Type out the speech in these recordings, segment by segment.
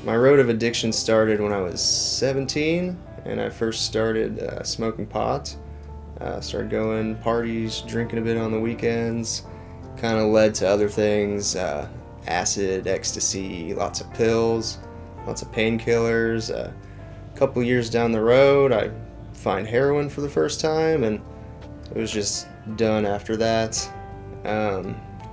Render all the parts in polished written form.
My road of addiction started when I was 17, and I first started smoking pot. Started going parties, drinking a bit on the weekends. Kind of led to other things, acid, ecstasy, lots of pills, lots of painkillers. A couple years down the road, I find heroin for the first time, and it was just done after that.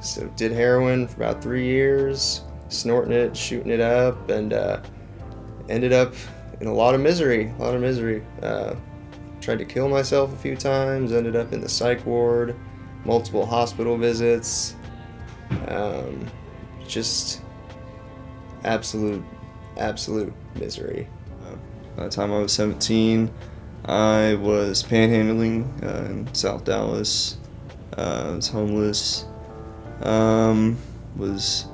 So did heroin for about 3 years, snorting it, shooting it up, and ended up in a lot of misery. Tried to kill myself a few times, ended up in the psych ward, multiple hospital visits. Just absolute misery. By the time I was 17, I was panhandling in South Dallas. I was homeless. Was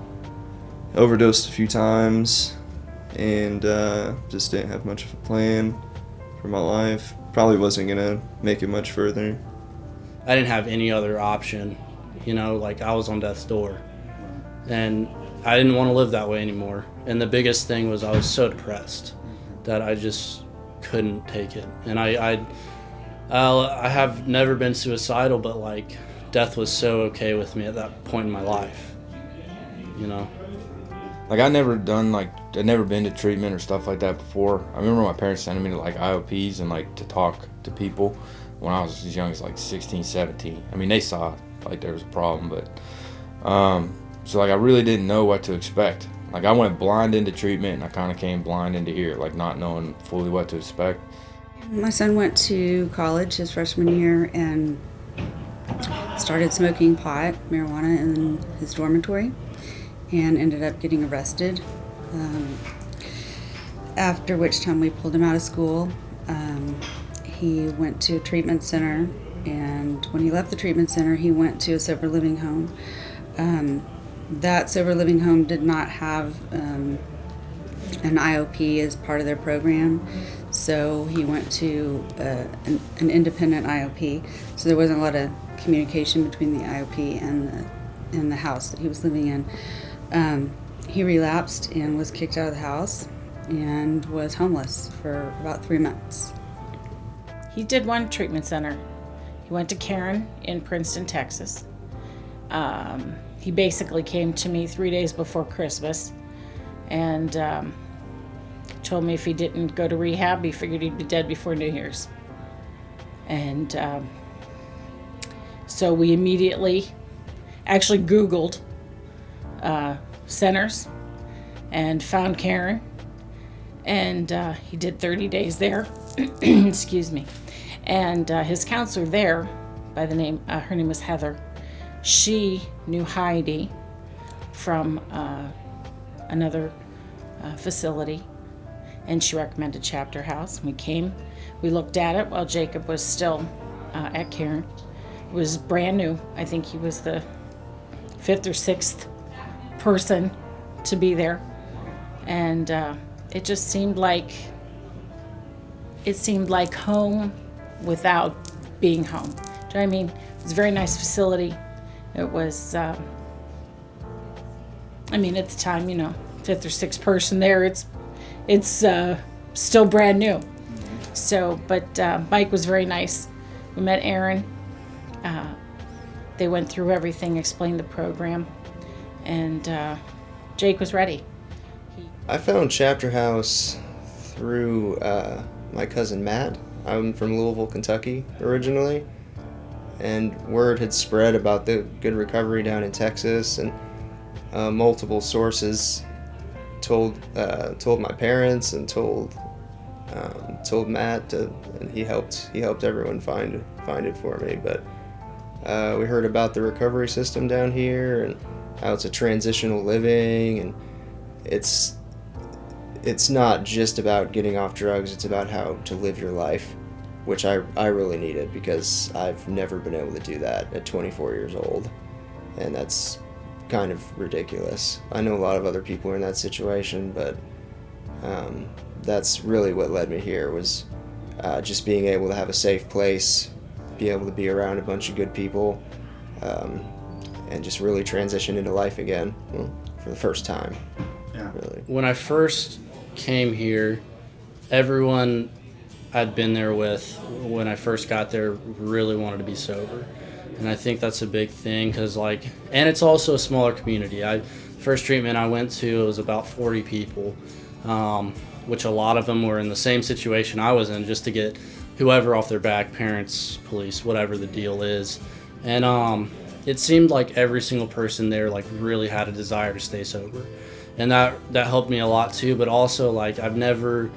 overdosed a few times, and just didn't have much of a plan for my life. Probably wasn't gonna make it much further. I didn't have any other option, like I was on death's door, and I didn't want to live that way anymore. And the biggest thing was I was so depressed that I just couldn't take it. And I have never been suicidal, but like death was so okay with me at that point in my life, Like I'd never been to treatment or stuff like that before. I remember my parents sending me to like IOPs and like to talk to people when I was as young as like 16, 17. I mean, they saw like there was a problem, but so like I really didn't know what to expect. Like I went blind into treatment, and I kind of came blind into here, like not knowing fully what to expect. My son went to college his freshman year and started smoking pot, marijuana in his dormitory, and ended up getting arrested. After which time we pulled him out of school. He went to a treatment center, and when he left the treatment center, he went to a sober living home. That sober living home did not have an IOP as part of their program, so he went to an independent IOP. So there wasn't a lot of communication between the IOP and the house that he was living in. He relapsed and was kicked out of the house and was homeless for about 3 months. He did one treatment center. He went to Karen in Princeton, Texas. He basically came to me 3 days before Christmas and told me if he didn't go to rehab, he figured he'd be dead before New Year's. And so we immediately actually Googled centers and found Karen, and he did 30 days there. Excuse me. And his counselor there, by the name, her name was Heather. She knew Heidi from another facility, and she recommended Chapter House. We came, we looked at it while Jacob was still at Karen. It was brand new. I think he was the 5th or 6th person to be there, and it just seemed like home without being home. Do you know what I mean? It was a very nice facility. It was, at the time, 5th or 6th person there. It's still brand new. So, but Mike was very nice. We met Aaron. They went through everything, explained the program, and Jake was ready. I found Chapter House through my cousin Matt. I'm from Louisville, Kentucky originally, and word had spread about the good recovery down in Texas, and multiple sources told my parents and told Matt, and he helped everyone find it for me. But we heard about the recovery system down here and how it's a transitional living, and it's not just about getting off drugs, it's about how to live your life, which I really needed, because I've never been able to do that at 24 years old, and that's kind of ridiculous. I know a lot of other people are in that situation, but that's really what led me here, was just being able to have a safe place, be able to be around a bunch of good people, and just really transition into life again, for the first time. When I first came here, everyone I'd been there with when I first got there really wanted to be sober. And I think that's a big thing because, like, and it's also a smaller community. First treatment I went to, it was about 40 people, which a lot of them were in the same situation I was in, just to get whoever off their back, parents, police, whatever the deal is. And it seemed like every single person there, like, really had a desire to stay sober. And that helped me a lot too, but also, like, I've never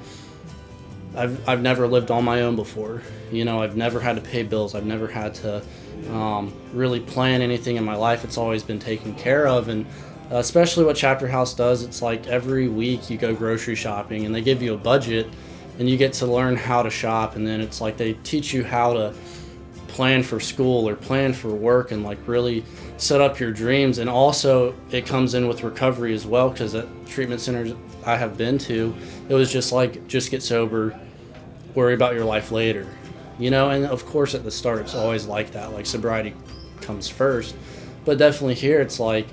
lived on my own before. You know, I've never had to pay bills. I've never had to really plan anything in my life. It's always been taken care of. And especially what Chapter House does, it's like every week you go grocery shopping and they give you a budget and you get to learn how to shop. And then it's like they teach you how to plan for school or plan for work and, like, really set up your dreams. And also it comes in with recovery as well, because at treatment centers I have been to, it was just like, just get sober, worry about your life later, you know. And of course at the start it's always like that, like sobriety comes first, but definitely here it's like,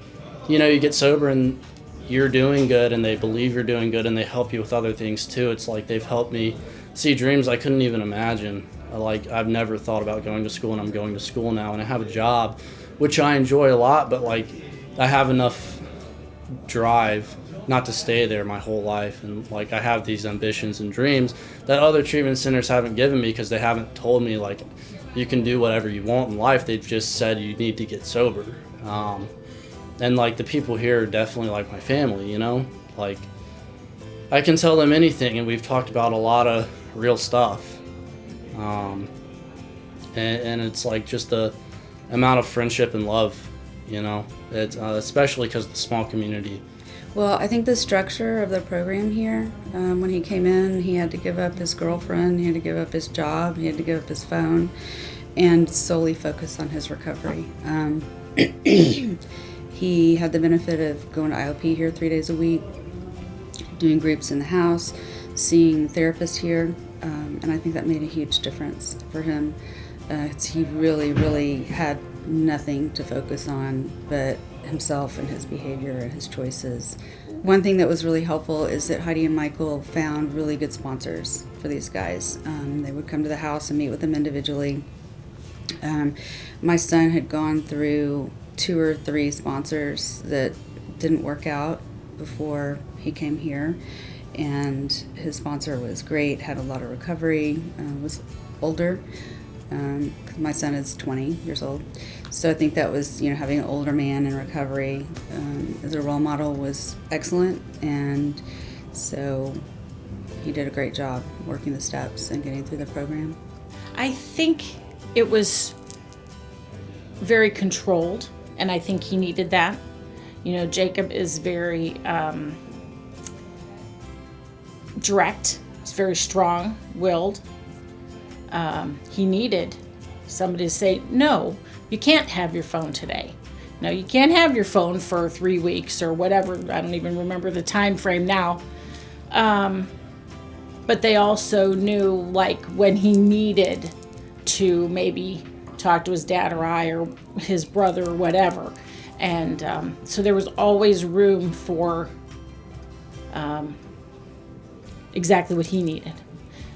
you know, you get sober and you're doing good and they believe you're doing good and they help you with other things too. It's like they've helped me see dreams I couldn't even imagine. Like, I've never thought about going to school, and I'm going to school now, and I have a job which I enjoy a lot, but, like, I have enough drive not to stay there my whole life. And, like, I have these ambitions and dreams that other treatment centers haven't given me, because they haven't told me, like, you can do whatever you want in life. They've just said you need to get sober. And, like, the people here are definitely like my family, you know? Like, I can tell them anything, and we've talked about a lot of real stuff. And it's like just the amount of friendship and love, you know? It's especially because of the small community. Well, I think the structure of the program here, when he came in, he had to give up his girlfriend, he had to give up his job, he had to give up his phone, and solely focus on his recovery. He had the benefit of going to IOP here 3 days a week, doing groups in the house, seeing therapists here, and I think that made a huge difference for him. He really had nothing to focus on but himself and his behavior and his choices. One thing that was really helpful is that Heidi and Michael found really good sponsors for these guys. They would come to the house and meet with them individually. My son had gone through 2 or 3 sponsors that didn't work out before he came here, and his sponsor was great, had a lot of recovery, was older. My son is 20 years old, so I think that was, you know, having an older man in recovery as a role model was excellent, and so he did a great job working the steps and getting through the program. I think it was very controlled, and I think he needed that. You know, Jacob is very direct. He's very strong-willed. He needed somebody to say, no, you can't have your phone today. No, you can't have your phone for 3 weeks or whatever. I don't even remember the time frame now. But they also knew, like, when he needed to maybe talk to his dad or I or his brother or whatever. And so there was always room for exactly what he needed.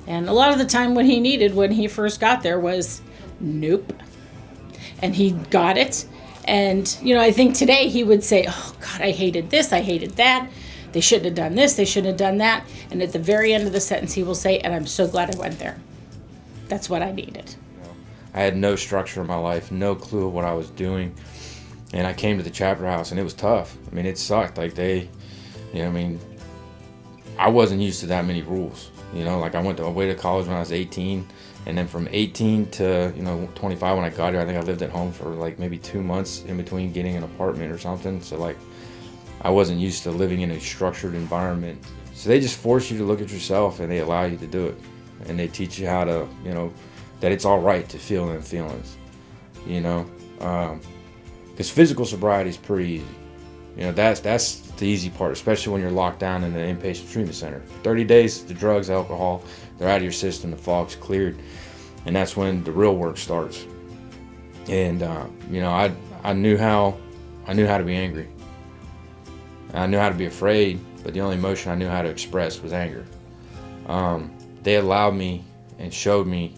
And a lot of the time what he needed when he first got there was nope. And he got it. And, you know, I think today he would say, oh, God, I hated this, I hated that. They shouldn't have done this, they shouldn't have done that. And at the very end of the sentence he will say, and I'm so glad I went there. That's what I needed. I had no structure in my life, no clue of what I was doing. And I came to the chapter house and it was tough. I mean, it sucked. Like I wasn't used to that many rules. You know, like I went away to college when I was 18, and then from 18 to, 25 when I got here, I think I lived at home for like maybe 2 months in between getting an apartment or something. So like I wasn't used to living in a structured environment. So they just force you to look at yourself and they allow you to do it. And they teach you how to, that it's all right to feel them feelings, because physical sobriety is pretty easy. That's the easy part, especially when you're locked down in an inpatient treatment center. 30 days, the drugs, alcohol, they're out of your system, the fog's cleared, and that's when the real work starts. And I knew how to be angry. I knew how to be afraid, but the only emotion I knew how to express was anger. They allowed me and showed me,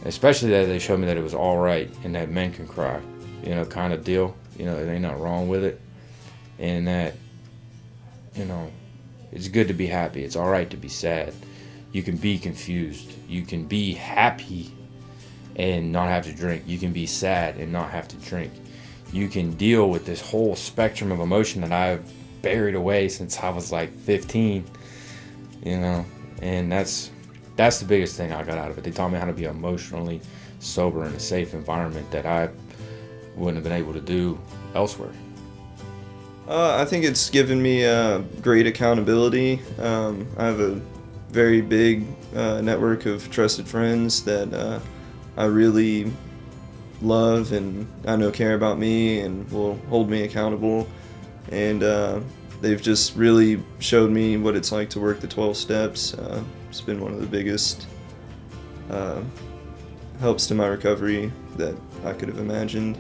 especially that they showed me that it was all right and that men can cry, you know, kind of deal. You know, there ain't nothing wrong with it. And that, you know, it's good to be happy. It's all right to be sad. You can be confused. You can be happy and not have to drink. You can be sad and not have to drink. You can deal with this whole spectrum of emotion that I've buried away since I was like 15, you know, and that's the biggest thing I got out of it. They taught me how to be emotionally sober in a safe environment that I wouldn't have been able to do elsewhere. I think it's given me great accountability. I have a very big network of trusted friends that I really love and I know care about me and will hold me accountable. And they've just really showed me what it's like to work the 12 steps. It's been one of the biggest helps to my recovery that I could have imagined.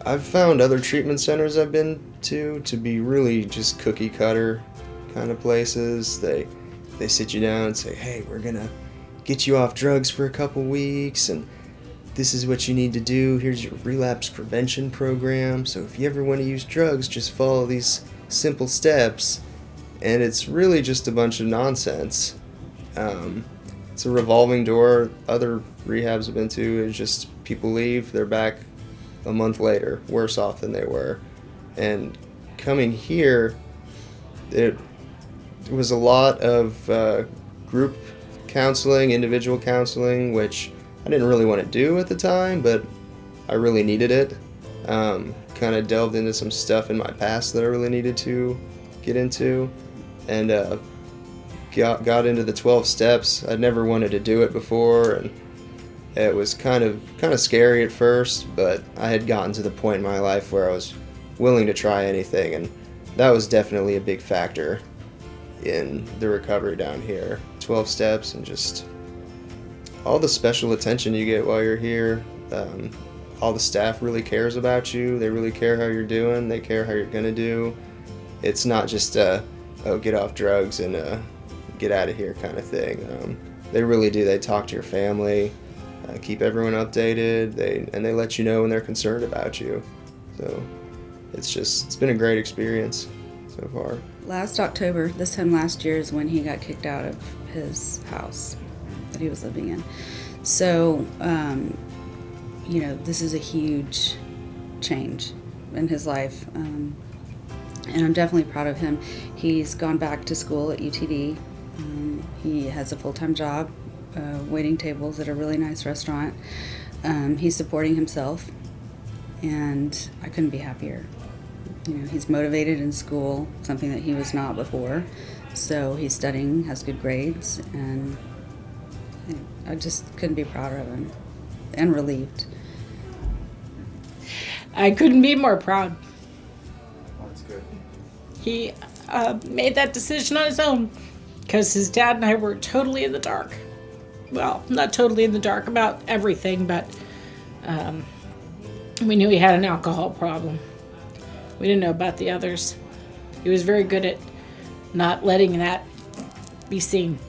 I've found other treatment centers I've been to be really just cookie cutter kind of places. They sit you down and say, hey, we're gonna get you off drugs for a couple weeks, and this is what you need to do. Here's your relapse prevention program. So if you ever want to use drugs, just follow these simple steps. And it's really just a bunch of nonsense. It's a revolving door. Other rehabs I've been to is just people leave, they're back a month later, worse off than they were. And coming here, it was a lot of group counseling, individual counseling, which I didn't really want to do at the time, but I really needed it. Kind of delved into some stuff in my past that I really needed to get into, and got into the 12 steps. I'd never wanted to do it before, and it was kind of scary at first, but I had gotten to the point in my life where I was willing to try anything, and that was definitely a big factor in the recovery down here. 12 steps and just all the special attention you get while you're here. All the staff really cares about you. They really care how you're doing. They care how you're gonna do. It's not just get off drugs and get out of here kind of thing. They really do. They talk to your family, keep everyone updated. They let you know when they're concerned about you. So it's been a great experience so far. Last October, this time last year, is when he got kicked out of his house that he was living in. So, this is a huge change in his life. And I'm definitely proud of him. He's gone back to school at UTD. He has a full-time job, waiting tables at a really nice restaurant. He's supporting himself, and I couldn't be happier. He's motivated in school, something that he was not before. So he's studying, has good grades, and I just couldn't be prouder of him and relieved. I couldn't be more proud. That's good. He made that decision on his own because his dad and I were totally in the dark. Well, not totally in the dark about everything, but we knew he had an alcohol problem. We didn't know about the others. He was very good at not letting that be seen.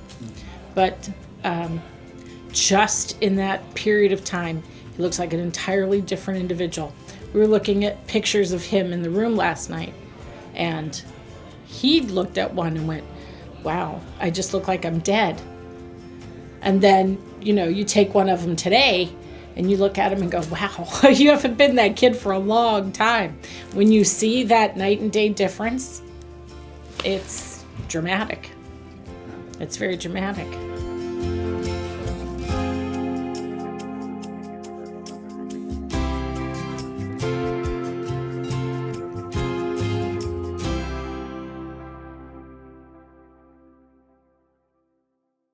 But just in that period of time, he looks like an entirely different individual. We were looking at pictures of him in the room last night, and he looked at one and went, wow, I just look like I'm dead. And then, you take one of them today, and you look at him and go, wow, you haven't been that kid for a long time. When you see that night and day difference, it's dramatic. It's very dramatic.